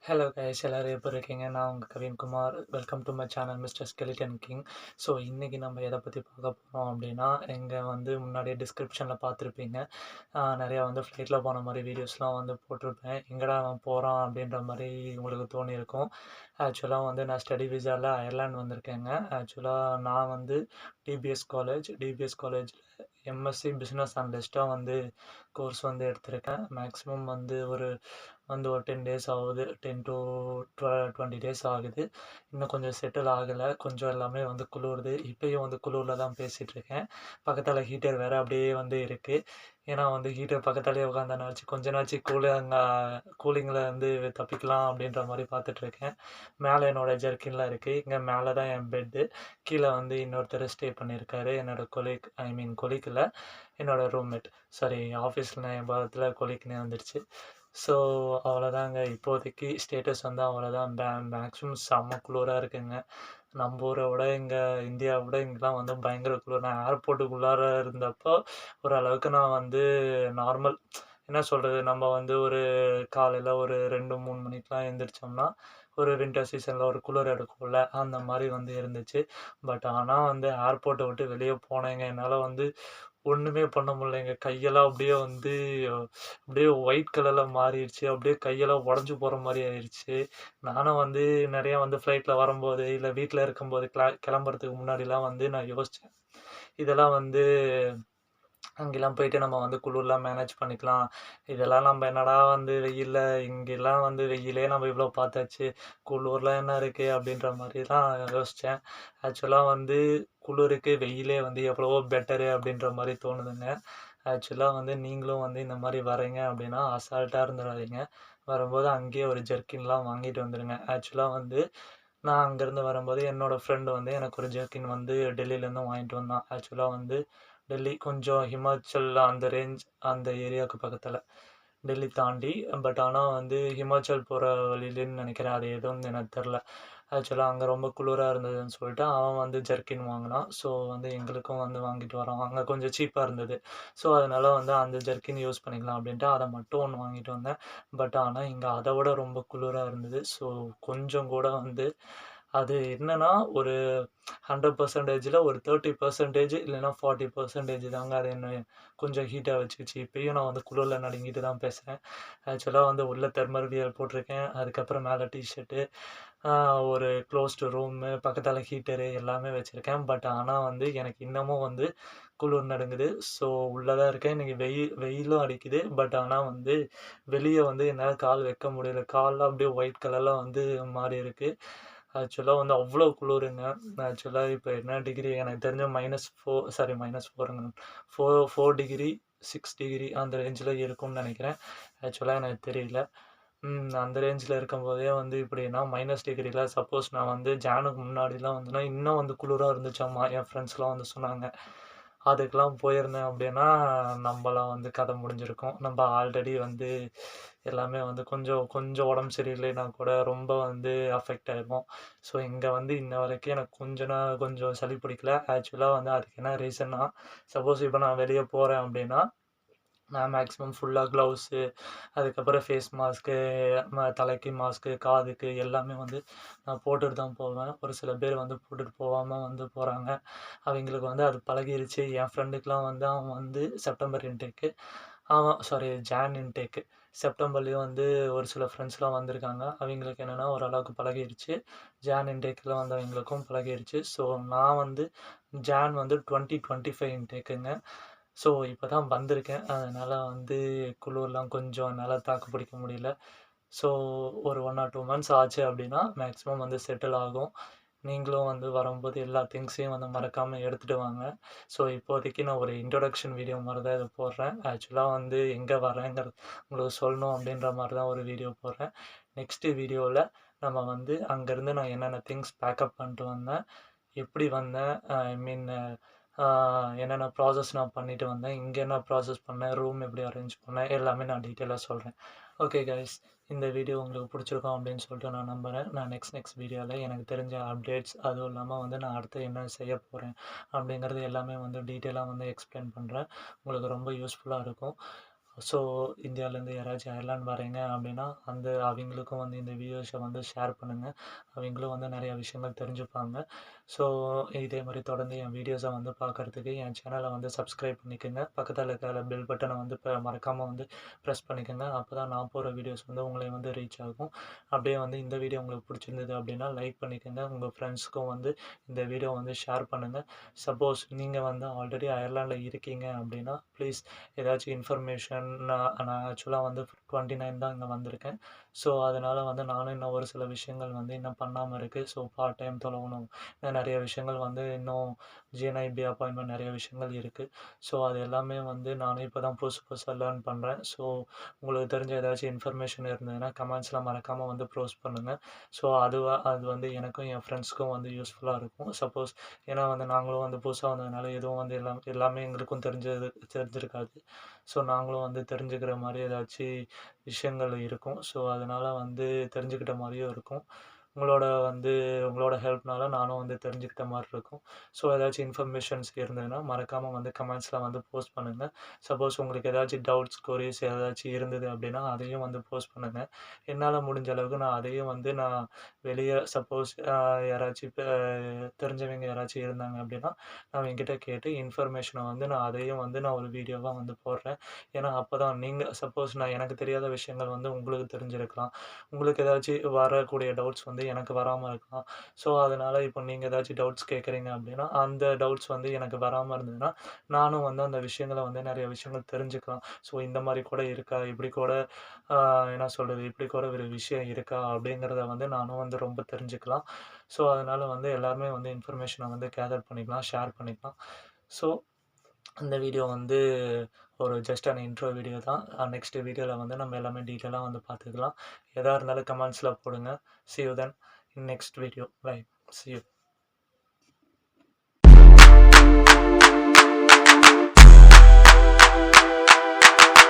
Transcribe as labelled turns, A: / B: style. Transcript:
A: Hello guys, எல்லாரும் எப்படி இருக்கீங்க? நான் உங்கள் Kavinkumar. Welcome to my channel mister skeleton king. So இன்றைக்கி நம்ம எதை பற்றி பார்க்க போகிறோம் அப்படின்னா, முன்னாடியே டிஸ்கிரிப்ஷனில் பார்த்துருப்பீங்க. நிறையா ஃப்ளைட்டில் போன மாதிரி வீடியோஸ்லாம் போட்டிருப்பேன். எங்கடா அவன் போகிறான் அப்படின்ற மாதிரி உங்களுக்கு தோணியிருக்கும். ஆக்சுவலாக நான் ஸ்டடி விசாவில் அயர்லாந்து வந்திருக்கேங்க. ஆக்சுவலாக நான் டிபிஎஸ் காலேஜில் எம்எஸ்சி பிஸ்னஸ் அனலிஸ்ட்டாக கோர்ஸ் எடுத்திருக்கேன். மேக்ஸிமம் ஒரு 10 டேஸ் ஆகுது. 10 to 20 டேஸ் ஆகுது. இன்னும் கொஞ்சம் செட்டில் ஆகலை. கொஞ்சம் எல்லாமே குளிருது. இப்போயும் குளிரில் தான் பேசிகிட்ருக்கேன். பக்கத்தில் ஹீட்டர் வேறு அப்படியே இருக்குது. ஏன்னா ஹீட்டர் பக்கத்துலேயே உட்காந்தனாச்சு கொஞ்ச நாச்சு கூலிங்கில் தப்பிக்கலாம் அப்படின்ற மாதிரி பார்த்துட்ருக்கேன். மேலே என்னோடய ஜெர்க்கின்லாம் இருக்குது. இங்கே மேலே தான் என் பெட்டு. கீழே இன்னொருத்தர் ஸ்டே பண்ணியிருக்காரு. என்னோடய கொலீக் இல்லை, என்னோடய ரூம்மேட். சாரி, ஆஃபீஸில் என் பாகத்தில் கொலீக்னே வந்துடுச்சு. ஸோ அவ்வளோதாங்க. இப்போதைக்கு ஸ்டேட்டஸ் அவ்வளோதான். மேக்ஸிமம் செம்ம குளிராக இருக்குங்க. நம்ம ஊரை விட இந்தியாவை விட இங்கெலாம் பயங்கர குளிர். நான் ஏர்போர்ட்டுக்குள்ளார இருந்தப்போ ஓரளவுக்கு நான் நார்மல், என்ன சொல்கிறது, நம்ம ஒரு காலையில் ஒரு 2-3 மணிக்கெலாம் எழுந்திரிச்சோம்னா ஒரு வின்டர் சீசனில் ஒரு குளிர் எடுக்கும்ல, அந்த மாதிரி இருந்துச்சு. பட் ஆனால் ஏர்போர்ட்டை விட்டு வெளியே போனேங்க, என்னால் ஒன்றுமே பண்ண முடியலைங்க. கையெல்லாம் அப்படியே ஒயிட் கலரில் மாறிடுச்சு. அப்படியே கையெல்லாம் உடஞ்சி போகிற மாதிரி ஆயிடுச்சு. நானும் நிறையா ஃப்ளைட்டில் வரும்போது இல்லை வீட்டில் இருக்கும்போது கிளம்புறதுக்கு முன்னாடிலாம் நான் யோசித்தேன், இதெல்லாம் அங்கெல்லாம் போயிட்டு நம்ம குளிர்லாம் மேனேஜ் பண்ணிக்கலாம். இதெல்லாம் நம்ம என்னடா வெயிலில் இங்கெல்லாம் வெயிலே நம்ம இவ்வளோ பார்த்தாச்சு, குளிர்லாம் என்ன இருக்குது அப்படின்ற மாதிரி தான் யோசித்தேன். ஆக்சுவலாக குளிருக்கு வெயிலே எவ்வளவோ பெட்டரு அப்படின்ற மாதிரி தோணுதுங்க. ஆக்சுவலாக நீங்களும் இந்த மாதிரி வரீங்க அப்படின்னா அசால்ட்டாக இருந்துடாதீங்க. வரும்போது அங்கேயே ஒரு ஜெர்க்கின்லாம் வாங்கிட்டு வந்துடுங்க. ஆக்சுவலாக நான் அங்கேருந்து வரும்போது என்னோடய ஃப்ரெண்டு எனக்கு ஒரு ஜெர்க்கின் டெல்லியிலேருந்து வாங்கிட்டு வந்தான். ஆக்சுவலாக டெல்லி கொஞ்சம் ஹிமாச்சல் அந்த ரேஞ்ச், அந்த ஏரியாவுக்கு பக்கத்தில், டெல்லி தாண்டி. பட் ஆனால் ஹிமாச்சல் போகிற வழியிலேன்னு நினைக்கிறேன். அது எதுவும் எனக்கு தெரில. ஆக்சுவலாக அங்கே ரொம்ப குளிராக இருந்ததுன்னு சொல்லிட்டு அவன் ஜெர்க்கின் வாங்கினான். ஸோ எங்களுக்கும் வாங்கிட்டு வரோம். அங்கே கொஞ்சம் சீப்பாக இருந்தது. ஸோ அதனால் அந்த ஜெர்க்கின் யூஸ் பண்ணிக்கலாம் அப்படின்ட்டு அதை மட்டும் ஒன்று வாங்கிட்டு வந்தேன். பட் ஆனால் இங்கே அதை விட ரொம்ப குளிராக இருந்தது. ஸோ கொஞ்சம் கூட அது என்னன்னா ஒரு 100%ல் ஒரு 30% இல்லைன்னா 40% தாங்க அது என்ன கொஞ்சம் ஹீட்டாக வச்சுக்கிச்சு. இப்பயும் நான் குளிரில் நடுங்கிட்டு தான் பேசுகிறேன். ஆக்சுவலாக உள்ள தெர்மல் வியர் போட்டிருக்கேன். அதுக்கப்புறம் மேலே டிஷர்ட்டு, ஒரு க்ளோஸ்டு ரூமு, பக்கத்தில் ஹீட்டரு எல்லாமே வச்சுருக்கேன். பட் ஆனால் எனக்கு இன்னமும் குளிர் நடுங்குது. ஸோ உள்ளே தான் இருக்கேன். இன்றைக்கி வெயிலும் அடிக்குது. பட் ஆனால் வெளியே என்னால் கால் வைக்க முடியல. கால்லாம் அப்படியே ஒயிட் கலரில் மாறி இருக்குது. ஆக்சுவலாக அவ்வளோ குளிருங்க. ஆக்சுவலாக இப்போ என்ன டிகிரி எனக்கு தெரிஞ்ச -4ங்க, 4 டிகிரி 6 டிகிரி அந்த ரேஞ்சில் இருக்கும்னு நினைக்கிறேன். ஆக்சுவலாக எனக்கு தெரியல. அந்த ரேஞ்சில் இருக்கும்போதே இப்படின்னா -டிகிரியில் சப்போஸ் நான் ஜானுக்கு முன்னாடிலாம் இன்னும் குளிராக இருந்துச்சாம்மா. என் ஃப்ரெண்ட்ஸ்லாம் சொன்னாங்க. அதுக்கெலாம் போயிருந்தேன் அப்படின்னா நம்மலாம் கதை முடிஞ்சிருக்கும். நம்ம ஆல்ரெடி எல்லாமே கொஞ்சம் கொஞ்சம் உடம்பு சரியில்லைன்னா கூட ரொம்ப அஃபெக்ட் ஆகிருப்போம். ஸோ இங்கே இன்ன வரைக்கும் எனக்கு கொஞ்சம் சளி பிடிக்கல. ஆக்சுவலாக அதுக்கு என்ன ரீசன்னா, சப்போஸ் இப்போ நான் வெளியே போகிறேன் அப்படின்னா நான் மேக்ஸிமம் ஃபுல்லாக க்ளவுஸு, அதுக்கப்புறம் ஃபேஸ் மாஸ்க்கு, தலைக்கு மாஸ்க்கு, காதுக்கு எல்லாமே நான் போட்டுட்டு தான் போவேன். ஒரு சில பேர் போட்டுட்டு போகாம போகிறாங்க. அவங்களுக்கு அது பழகிருச்சு. என் ஃப்ரெண்டுக்கெலாம் அவன் செப்டம்பர் இன்டேக்கு, ஜான் இன்டேக்கு. செப்டம்பர்லேயும் ஒரு சில ஃப்ரெண்ட்ஸ்லாம் வந்திருக்காங்க. அவங்களுக்கு என்னென்னா ஓரளவுக்கு பழகிருச்சு. ஜான் இன்டேக்கில் வந்தவங்களுக்கும் பழகிருச்சு. ஸோ நான் ஜான் 2025 இன்டேக்குங்க. ஸோ இப்போ தான் வந்திருக்கேன். அதனால் குளிர்லாம் கொஞ்சம் என்னால் தாக்கு பிடிக்க முடியல. ஸோ ஒரு 1 ஆர் 2 மந்த்ஸ் ஆச்சு அப்படின்னா மேக்ஸிமம் வந்து செட்டில் ஆகும். நீங்களும் வந்து வரும்போது எல்லா திங்ஸையும் வந்து மறக்காம எடுத்துட்டு வாங்க. ஸோ இப்போதைக்கு நான் ஒரு இன்ட்ரோடக்ஷன் வீடியோ மாரி தான் இத போடுறேன். ஆக்சுவலா வந்து எங்க வரேங்கிறது உங்களுக்கு சொல்லணும் அப்படின்ற மாரி தான் ஒரு வீடியோ போடுறேன். நெக்ஸ்ட் வீடியோல நம்ம வந்து அங்கருந்து நான் என்னென்ன திங்ஸ் பேக்கப் பண்ணிட்டு வந்தேன், எப்படி வந்தேன், ஐ மீன் என்னென்ன ப்ராசஸ் நான் பண்ணிட்டு வந்தேன், இங்க என்ன ப்ராசஸ் பண்ணேன், ரூம் எப்படி அரேஞ்ச் பண்ணேன், எல்லாமே நான் டீட்டெயிலா சொல்றேன். ஓகே கைஸ், இந்த வீடியோ உங்களுக்கு பிடிச்சிருக்கும் அப்படின்னு சொல்லிட்டு நான் நம்புறேன். நான் நெக்ஸ்ட் வீடியோல எனக்கு தெரிஞ்ச அப்டேட்ஸ், அதுவும் இல்லாம வந்து நான் அடுத்து என்ன செய்ய போறேன் அப்படிங்கிறது எல்லாமே வந்து டீட்டெயிலா வந்து எக்ஸ்பிளைன் பண்றேன். உங்களுக்கு ரொம்ப யூஸ்ஃபுல்லா இருக்கும். ஸோ இந்தியாவிலேருந்து யாராச்சும் அயர்லாந்து வரீங்க அப்படின்னா, அவிங்களுக்கும் வந்து இந்த வீடியோஸை வந்து ஷேர் பண்ணுங்க. அவிங்களும் வந்து நிறைய விஷயங்கள் தெரிஞ்சுப்பாங்க. ஸோ இதே மாதிரி தொடர்ந்து என் வீடியோஸை வந்து பார்க்கறதுக்கு என் சேனலை வந்து சப்ஸ்கிரைப் பண்ணிக்கோங்க. பக்கத்தில் இருக்கிற பெல் பட்டனை வந்து மறக்காமல் வந்து ப்ரெஸ் பண்ணிக்கோங்க. அப்போ தான் நான் போகிற வீடியோஸ் வந்து உங்களை வந்து ரீச் ஆகும். அப்படியே வந்து இந்த வீடியோ உங்களுக்கு பிடிச்சிருந்தது அப்படின்னா லைக் பண்ணிக்கோங்க. உங்கள் ஃப்ரெண்ட்ஸ்க்கும் வந்து இந்த வீடியோ வந்து ஷேர் பண்ணுங்கள். சப்போஸ் நீங்கள் வந்து ஆல்ரெடி அயர்லாண்டில் இருக்கீங்க அப்படின்னா ப்ளீஸ் ஏதாச்சும் இன்ஃபர்மேஷன் நான் ஆக்சுவலா வந்து 29 தான் இங்க வந்திருக்கேன். ஸோ, அதனால வந்து நானும் இன்னும் ஒரு சில விஷயங்கள் வந்து இன்னும் பண்ணாம இருக்கு. ஸோ, பார்ட் டைம் தொலவணும். இன்னும் நெறைய விஷயங்கள் வந்து இன்னும் ஜிஎன்ஐபி அப்பாயின்ட்மென்ட் நெறைய விஷயங்கள் இருக்கு. ஸோ, அது எல்லாமே வந்து நானும் இப்ப தான் புதுசு புதுசா லேர்ன் பண்றேன். ஸோ, உங்களுக்கு தெரிஞ்ச ஏதாச்சும் இன்ஃபர்மேஷன் இருந்ததுன்னா கமெண்ட்ஸ்ல மறக்காம வந்து போஸ்ட் பண்ணுங்க. ஸோ, அது வந்து எனக்கும் என் ஃப்ரெண்ட்ஸ்க்கும் வந்து யூஸ்ஃபுல்லா இருக்கும். சப்போஸ் ஏன்னா வந்து நாங்களும் வந்து புதுசா வந்ததுனால எதுவும் வந்து எல்லாமே எங்களுக்கும் தெரிஞ்சிருக்காது. ஸோ, நாங்களும் வந்து தெரிஞ்சுக்கிற மாரி ஏதாச்சு விஷயங்கள் இருக்கும். ஸோ, அதனால வந்து தெரிஞ்சுக்கிட்ட மாரியும் இருக்கும். உங்களோட ஹெல்ப்னால நானும் வந்து தெரிஞ்சுக்கிட்ட மாரி இருக்கும். ஸோ, ஏதாச்சும் இன்ஃபர்மேஷன்ஸ் இருந்ததுன்னா மறக்காம வந்து கமெண்ட்ஸ்ல வந்து போஸ்ட் பண்ணுங்க. சப்போஸ் உங்களுக்கு ஏதாச்சும் டவுட்ஸ், கொரீஸ் ஏதாச்சும் இருந்தது அப்படின்னா, அதையும் வந்து போஸ்ட் பண்ணுங்க. என்னால முடிஞ்ச அளவுக்கு நான் அதையும் வந்து நான் வெளிய சப்போஸ் யாராச்சும் தெரிஞ்சவங்க யாராச்சும் இருந்தாங்க அப்படின்னா, நான் என்கிட்ட கேட்டு இன்ஃபர்மேஷன வந்து நான் அதையும் வந்து நான் ஒரு வீடியோவா வந்து போடுறேன். ஏன்னா, அப்பதான் நீங்க சப்போஸ் எனக்கு தெரியாத விஷயங்கள் வந்து உங்களுக்கு தெரிஞ்சிருக்கலாம். உங்களுக்கு ஏதாச்சும் வரக்கூடிய டவுட்ஸ் வந்து எனக்கு வராம இருக்கலாம். ஸோ, அதனால இப்போ நீங்க ஏதாச்சும் டவுட்ஸ் கேட்குறீங்க அப்படின்னா, அந்த டவுட்ஸ் வந்து எனக்கு வராம இருந்ததுன்னா, நானும் வந்து அந்த விஷயங்கள வந்து நெறைய விஷயங்கள் தெரிஞ்சுக்கலாம். ஸோ, இந்த மாரி கூட இருக்கா? இப்படி கூட ஆ என்ன சொல்றது? இப்படி கூட ஒரு விஷயம் இருக்கா? அப்படிங்கிறத வந்து நானும் வந்து ரொம்ப தெரிஞ்சுக்கலாம். ஸோ, அதனால வந்து எல்லாருமே வந்து இன்ஃபர்மேஷன வந்து கேதர் பண்ணிக்கலாம், ஷேர் பண்ணிக்கலாம். ஸோ, இந்த வீடியோ வந்து ஒரு ஜஸ்ட் இன்ட்ரோ வீடியோ தான். நெக்ஸ்ட் வீடியோல வந்து நம்ம எல்லாமே டீட்டெயிலா வந்து பார்த்துக்கலாம். எதா இருந்தாலும் கமெண்ட்ஸ்ல போடுங்க. See you then in next video. Bye. See you.